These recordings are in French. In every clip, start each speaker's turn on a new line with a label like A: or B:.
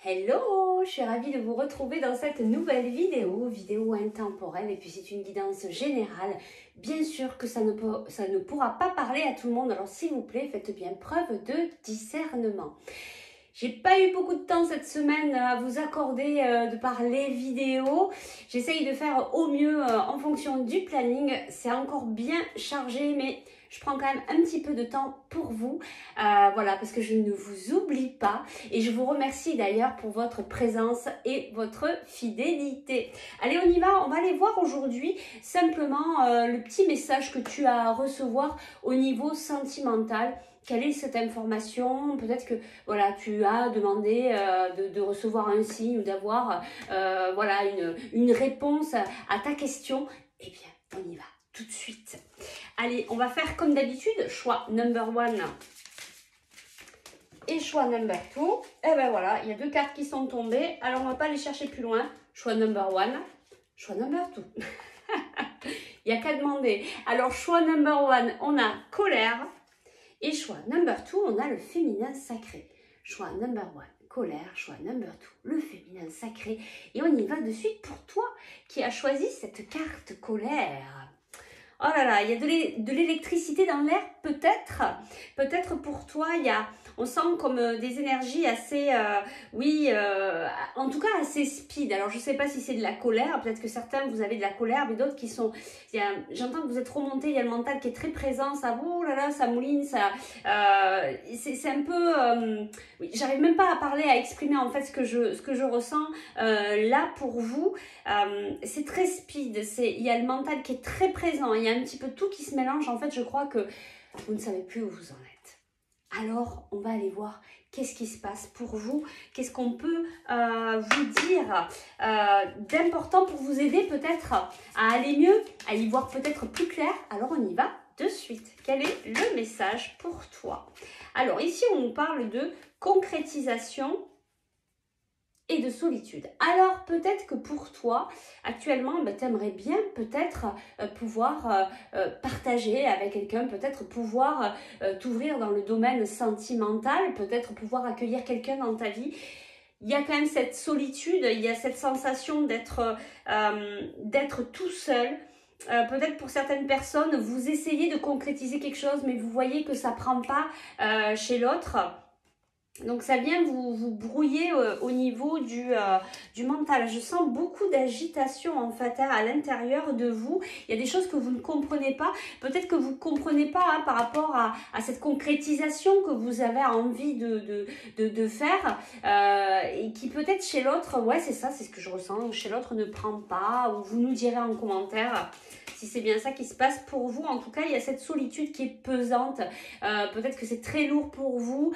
A: Hello, je suis ravie de vous retrouver dans cette nouvelle vidéo intemporelle, et puis c'est une guidance générale. Bien sûr que ça ne pourra pas parler à tout le monde, alors s'il vous plaît, faites bien preuve de discernement. J'ai pas eu beaucoup de temps cette semaine à vous accorder de par les vidéos. J'essaye de faire au mieux en fonction du planning. C'est encore bien chargé, mais je prends quand même un petit peu de temps pour vous. Voilà, parce que je ne vous oublie pas. Et je vous remercie d'ailleurs pour votre présence et votre fidélité. Allez, on y va. On va aller voir aujourd'hui simplement le petit message que tu as à recevoir au niveau sentimental. Quelle est cette information? Peut-être que voilà, tu as demandé de recevoir un signe ou d'avoir voilà, une réponse à ta question. Eh bien, on y va tout de suite. Allez, on va faire comme d'habitude, choix number one et choix number two. Et ben voilà, il y a deux cartes qui sont tombées. Alors, on ne va pas les chercher plus loin. Choix number one, choix number two. Il n'y a qu'à demander. Alors, choix number one, on a colère. Et choix number 2, on a le féminin sacré. Choix number 1, colère. Choix number 2, le féminin sacré. Et on y va de suite pour toi qui as choisi cette carte colère. Oh là là, il y a de l'électricité dans l'air, peut-être. Peut-être pour toi, on sent comme des énergies assez, en tout cas assez speed. Alors, je ne sais pas si c'est de la colère. Peut-être que certains, vous avez de la colère, mais d'autres qui sont... J'entends que vous êtes remonté, il y a le mental qui est très présent. Ça, oh là là, ça mouline, ça... c'est un peu... oui, j'arrive même pas à parler, à exprimer en fait ce que je ressens là pour vous. C'est très speed. Il y a le mental qui est très présent. Il y a un petit peu tout qui se mélange. En fait, je crois que vous ne savez plus où vous en êtes. Alors, on va aller voir qu'est-ce qui se passe pour vous. Qu'est-ce qu'on peut vous dire d'important pour vous aider peut-être à aller mieux, à y voir peut-être plus clair. Alors, on y va de suite. Quel est le message pour toi? Alors, ici, on nous parle de concrétisation et de solitude. Alors peut-être que pour toi, actuellement, tu aimerais bien peut-être pouvoir partager avec quelqu'un, peut-être pouvoir t'ouvrir dans le domaine sentimental, peut-être pouvoir accueillir quelqu'un dans ta vie. Il y a quand même cette solitude, il y a cette sensation d'être tout seul. Peut-être pour certaines personnes, vous essayez de concrétiser quelque chose, mais vous voyez que ça ne prend pas chez l'autre. Donc ça vient vous brouiller au niveau du mental. Je sens beaucoup d'agitation en fait à l'intérieur de vous. Il y a des choses que vous ne comprenez pas. Peut-être que vous ne comprenez pas par rapport à cette concrétisation que vous avez envie de faire. Et qui peut-être chez l'autre, ouais c'est ça, c'est ce que je ressens, chez l'autre ne prend pas. Ou vous nous direz en commentaire si c'est bien ça qui se passe pour vous. En tout cas, il y a cette solitude qui est pesante. Peut-être que c'est très lourd pour vous.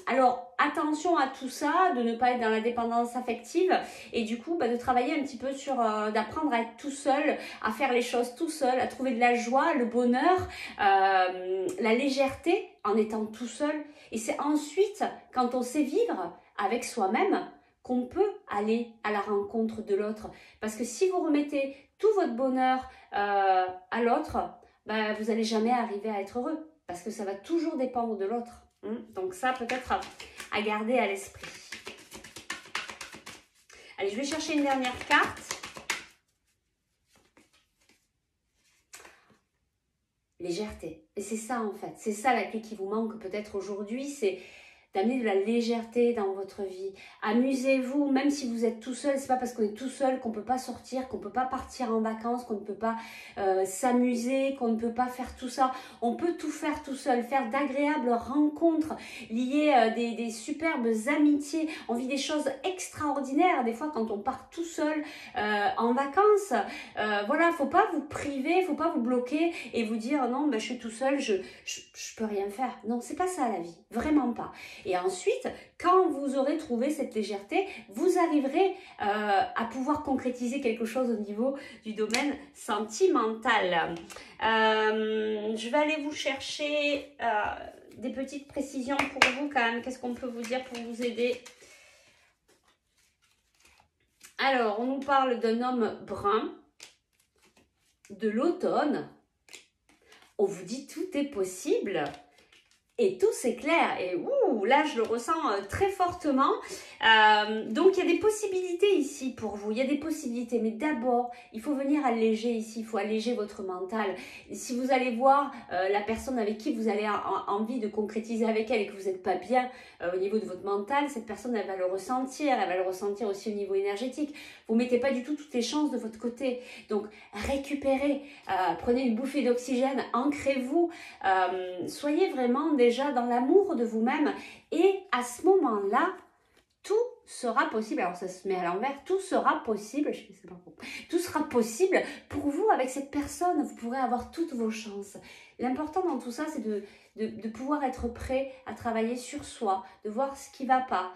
A: Alors, attention à tout ça, de ne pas être dans la dépendance affective et du coup, de travailler un petit peu sur, d'apprendre à être tout seul, à faire les choses tout seul, à trouver de la joie, le bonheur, la légèreté en étant tout seul. Et c'est ensuite, quand on sait vivre avec soi-même, qu'on peut aller à la rencontre de l'autre. Parce que si vous remettez tout votre bonheur à l'autre, vous n'allez jamais arriver à être heureux. Parce que ça va toujours dépendre de l'autre. Donc ça, peut-être à garder à l'esprit. Allez, je vais chercher une dernière carte. Légèreté. Et c'est ça en fait. C'est ça la clé qui vous manque peut-être aujourd'hui. C'est d'amener de la légèreté dans votre vie. Amusez-vous, même si vous êtes tout seul. C'est pas parce qu'on est tout seul qu'on peut pas sortir, qu'on peut pas partir en vacances, qu'on ne peut pas s'amuser, qu'on ne peut pas faire tout ça. On peut tout faire tout seul, faire d'agréables rencontres, lier des superbes amitiés. On vit des choses extraordinaires des fois quand on part tout seul en vacances. Voilà, faut pas vous priver, faut pas vous bloquer et vous dire non, je suis tout seul, je peux rien faire. Non, c'est pas ça la vie, vraiment pas. Et ensuite, quand vous aurez trouvé cette légèreté, vous arriverez à pouvoir concrétiser quelque chose au niveau du domaine sentimental. Je vais aller vous chercher des petites précisions pour vous quand même. Qu'est-ce qu'on peut vous dire pour vous aider? Alors, on nous parle d'un homme brun, de l'automne. On vous dit tout est possible. Et tout s'éclaire. Et là, je le ressens très fortement. Donc, il y a des possibilités ici pour vous. Il y a des possibilités. Mais d'abord, il faut venir alléger ici. Il faut alléger votre mental. Et si vous allez voir la personne avec qui vous avez envie de concrétiser avec elle et que vous n'êtes pas bien au niveau de votre mental, cette personne, elle va le ressentir. Elle va le ressentir aussi au niveau énergétique. Vous ne mettez pas du tout toutes les chances de votre côté. Donc, récupérez. Prenez une bouffée d'oxygène. Ancrez-vous. Soyez vraiment déjà dans l'amour de vous-même et à ce moment-là, tout sera possible. Alors ça se met à l'envers, tout sera possible, je sais pas pourquoi, tout sera possible pour vous avec cette personne, vous pourrez avoir toutes vos chances. L'important dans tout ça, c'est de pouvoir être prêt à travailler sur soi, de voir ce qui ne va pas,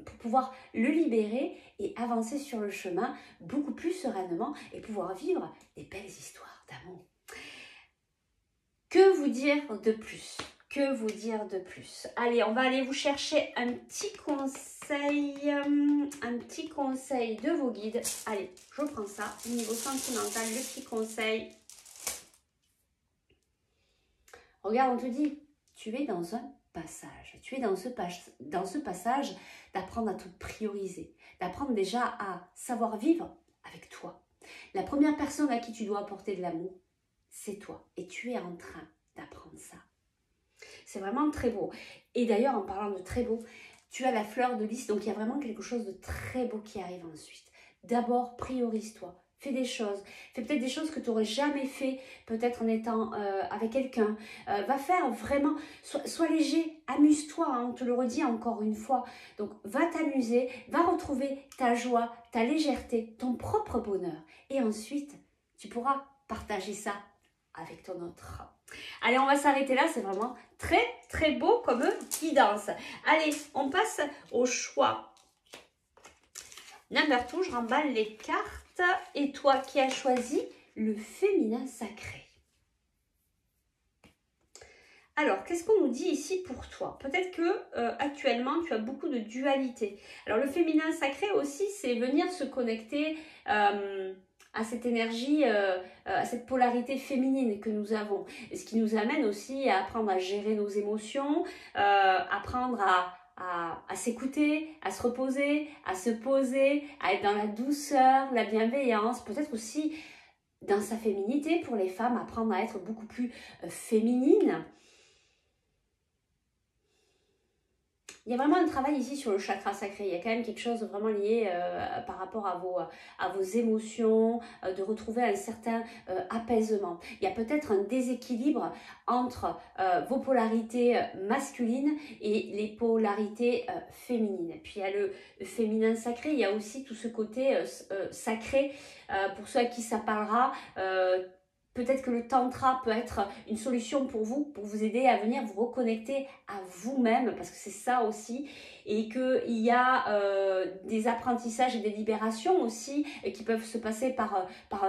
A: pour pouvoir le libérer et avancer sur le chemin beaucoup plus sereinement et pouvoir vivre des belles histoires d'amour. Que vous dire de plus? Que vous dire de plus? Allez, on va aller vous chercher un petit conseil de vos guides. Allez, je prends ça. Au niveau sentimental, le petit conseil. Regarde, on te dit, tu es dans un passage. Tu es dans ce passage d'apprendre à te prioriser, d'apprendre déjà à savoir vivre avec toi. La première personne à qui tu dois apporter de l'amour, c'est toi. Et tu es en train d'apprendre ça. C'est vraiment très beau. Et d'ailleurs, en parlant de très beau, tu as la fleur de lys. Donc, il y a vraiment quelque chose de très beau qui arrive ensuite. D'abord, priorise-toi. Fais des choses. Fais peut-être des choses que tu n'aurais jamais fait, peut-être en étant avec quelqu'un. Va faire vraiment... Sois léger, amuse-toi, hein, on te le redit encore une fois. Donc, va t'amuser, va retrouver ta joie, ta légèreté, ton propre bonheur. Et ensuite, tu pourras partager ça avec ton autre. Allez, on va s'arrêter là, c'est vraiment très très beau comme guidance. Allez, on passe au choix. Number 2, je remballe les cartes. Et toi qui as choisi le féminin sacré. Alors, qu'est-ce qu'on nous dit ici pour toi? Peut-être que actuellement, tu as beaucoup de dualité. Alors, le féminin sacré aussi, c'est venir se connecter à cette énergie, à cette polarité féminine que nous avons. Et ce qui nous amène aussi à apprendre à gérer nos émotions, apprendre à s'écouter, à se reposer, à se poser, à être dans la douceur, la bienveillance, peut-être aussi dans sa féminité pour les femmes, apprendre à être beaucoup plus féminine. Il y a vraiment un travail ici sur le chakra sacré. Il y a quand même quelque chose de vraiment lié par rapport à vos émotions, de retrouver un certain apaisement. Il y a peut-être un déséquilibre entre vos polarités masculines et les polarités féminines. Puis il y a le féminin sacré, il y a aussi tout ce côté sacré. Pour ceux à qui ça parlera, peut-être que le tantra peut être une solution pour vous aider à venir vous reconnecter à vous-même, parce que c'est ça aussi, et qu'il y a des apprentissages et des libérations aussi qui peuvent se passer par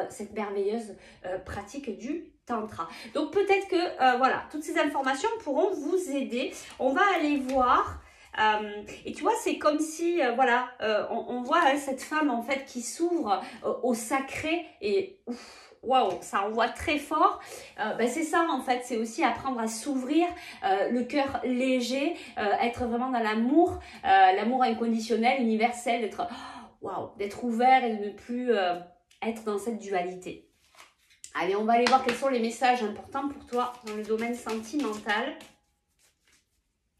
A: cette merveilleuse pratique du tantra. Donc peut-être que voilà, toutes ces informations pourront vous aider. On va aller voir. Et tu vois, c'est comme si, voilà, on voit cette femme en fait qui s'ouvre au sacré et ouf, waouh, ça envoie très fort. C'est ça en fait, c'est aussi apprendre à s'ouvrir, le cœur léger, être vraiment dans l'amour, l'amour inconditionnel, universel, d'être waouh, d'être ouvert et de ne plus être dans cette dualité. Allez, on va aller voir quels sont les messages importants pour toi dans le domaine sentimental.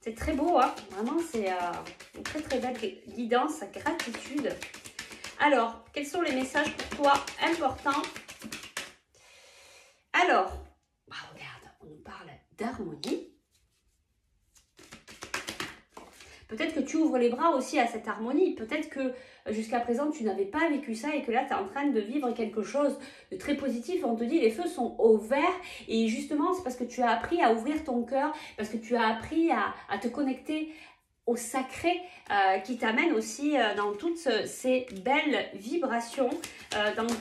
A: C'est très beau, hein, vraiment, c'est une très très belle guidance, gratitude. Alors, quels sont les messages pour toi importants? Alors, regarde, on nous parle d'harmonie. Peut-être que tu ouvres les bras aussi à cette harmonie. Peut-être que jusqu'à présent, tu n'avais pas vécu ça et que là, tu es en train de vivre quelque chose de très positif. On te dit, les feux sont au vert. Et justement, c'est parce que tu as appris à ouvrir ton cœur, parce que tu as appris à te connecter au sacré qui t'amène aussi dans toutes ces belles vibrations,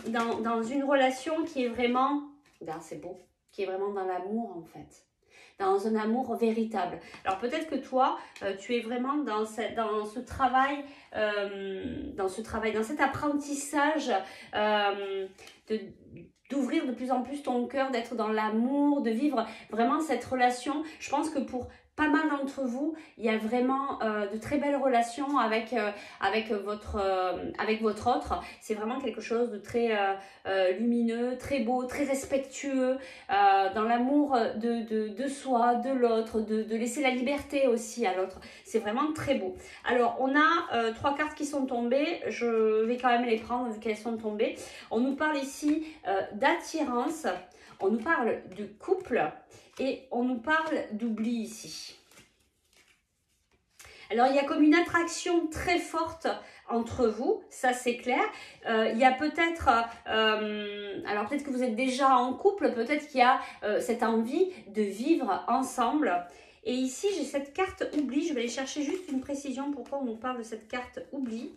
A: dans une relation qui est vraiment, regarde, c'est beau, qui est vraiment dans l'amour en fait. dans un amour véritable. Alors peut-être que toi, tu es vraiment dans ce travail, dans cet apprentissage d'ouvrir de plus en plus ton cœur, d'être dans l'amour, de vivre vraiment cette relation. Je pense que pour pas mal d'entre vous, il y a vraiment de très belles relations avec votre autre. C'est vraiment quelque chose de très lumineux, très beau, très respectueux, dans l'amour de soi, de l'autre, de laisser la liberté aussi à l'autre. C'est vraiment très beau. Alors, on a 3 cartes qui sont tombées. Je vais quand même les prendre vu qu'elles sont tombées. On nous parle ici d'attirance, on nous parle de couple et on nous parle d'oubli ici. Alors, il y a comme une attraction très forte entre vous, ça c'est clair. Il y a peut-être, alors peut-être que vous êtes déjà en couple, peut-être qu'il y a cette envie de vivre ensemble. Et ici, j'ai cette carte oubli. Je vais aller chercher juste une précision pourquoi on nous parle de cette carte oubli.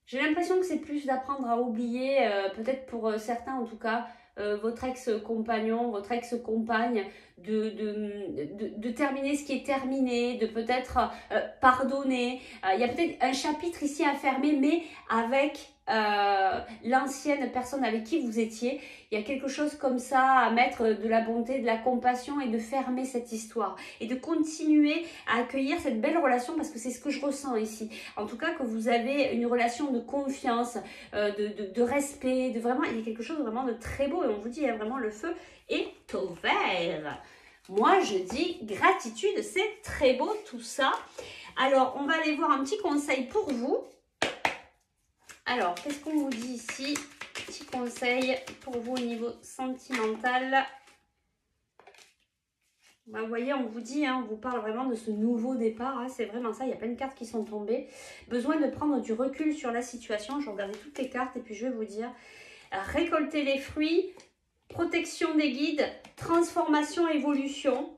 A: J'ai l'impression que c'est plus d'apprendre à oublier, peut-être pour certains en tout cas, votre ex-compagnon, votre ex-compagne, de terminer ce qui est terminé, de peut-être pardonner. Il y a peut-être un chapitre ici à fermer, mais avec l'ancienne personne avec qui vous étiez. Il y a quelque chose comme ça à mettre de la bonté, de la compassion et de fermer cette histoire. Et de continuer à accueillir cette belle relation parce que c'est ce que je ressens ici. En tout cas, que vous avez une relation de confiance, de respect, de vraiment, il y a quelque chose vraiment de très beau. Et on vous dit, il y a vraiment le feu est au vert. Moi, je dis gratitude, c'est très beau tout ça. Alors, on va aller voir un petit conseil pour vous. Alors, qu'est-ce qu'on vous dit ici? Petit conseil pour vous au niveau sentimental. Ben, vous voyez, on vous dit, hein, on vous parle vraiment de ce nouveau départ. Hein, c'est vraiment ça, il y a plein de cartes qui sont tombées. Besoin de prendre du recul sur la situation. Je vais regarder toutes les cartes et puis je vais vous dire. Récolter les fruits, protection des guides, transformation, évolution.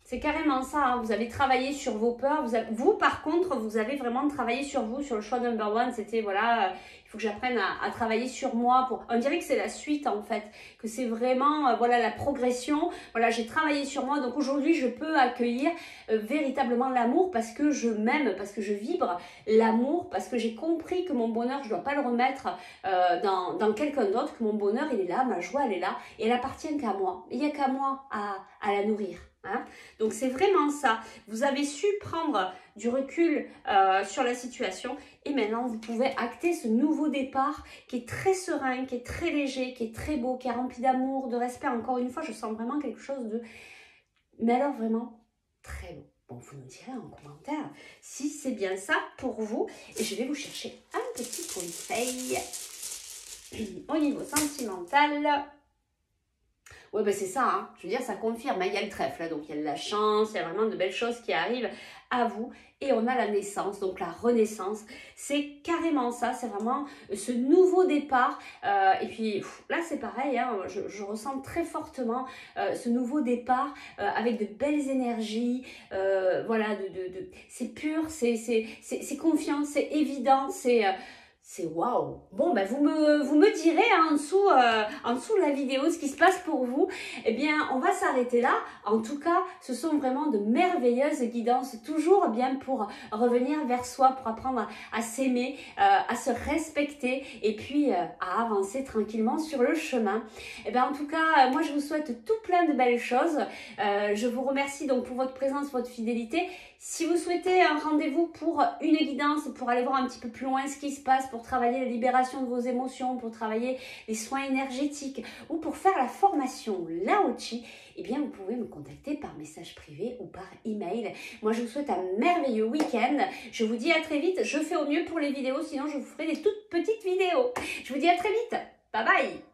A: C'est carrément ça, hein. Vous avez travaillé sur vos peurs. Vous, par contre, vous avez vraiment travaillé sur vous, sur le choix number one. C'était, voilà, il faut que j'apprenne à travailler sur moi. On dirait que c'est la suite, en fait. Que c'est vraiment, voilà, la progression. Voilà, j'ai travaillé sur moi. Donc, aujourd'hui, je peux accueillir véritablement l'amour parce que je m'aime, parce que je vibre l'amour, parce que j'ai compris que mon bonheur, je ne dois pas le remettre dans quelqu'un d'autre, que mon bonheur, il est là, ma joie, elle est là. Et elle appartient qu'à moi. Il n'y a qu'à moi à la nourrir. Hein? Donc c'est vraiment ça, vous avez su prendre du recul sur la situation et maintenant vous pouvez acter ce nouveau départ qui est très serein, qui est très léger, qui est très beau, qui est rempli d'amour, de respect. Encore une fois, je sens vraiment quelque chose de, mais alors vraiment très beau. Bon, vous nous direz en commentaire si c'est bien ça pour vous et je vais vous chercher un petit conseil au niveau sentimental. Ouais, ben c'est ça, hein. Je veux dire, ça confirme. Il y a le trèfle, là, donc il y a de la chance, il y a vraiment de belles choses qui arrivent à vous. Et on a la naissance, donc la renaissance. C'est carrément ça, c'est vraiment ce nouveau départ. Et puis là, c'est pareil, hein, je ressens très fortement ce nouveau départ avec de belles énergies. Voilà, c'est pur, c'est confiant, c'est évident, c'est waouh. Bon, ben vous me direz hein, en dessous de la vidéo ce qui se passe pour vous. Eh bien, on va s'arrêter là. En tout cas, ce sont vraiment de merveilleuses guidances, toujours bien pour revenir vers soi, pour apprendre à s'aimer, à se respecter et puis à avancer tranquillement sur le chemin. Eh bien, en tout cas, moi, je vous souhaite tout plein de belles choses. Je vous remercie donc pour votre présence, votre fidélité. Si vous souhaitez un rendez-vous pour une guidance, pour aller voir un petit peu plus loin ce qui se passe, pour travailler la libération de vos émotions, pour travailler les soins énergétiques ou pour faire la formation Lao Chi, eh bien vous pouvez me contacter par message privé ou par email. Moi je vous souhaite un merveilleux week-end. Je vous dis à très vite. Je fais au mieux pour les vidéos, sinon je vous ferai des toutes petites vidéos. Je vous dis à très vite. Bye bye.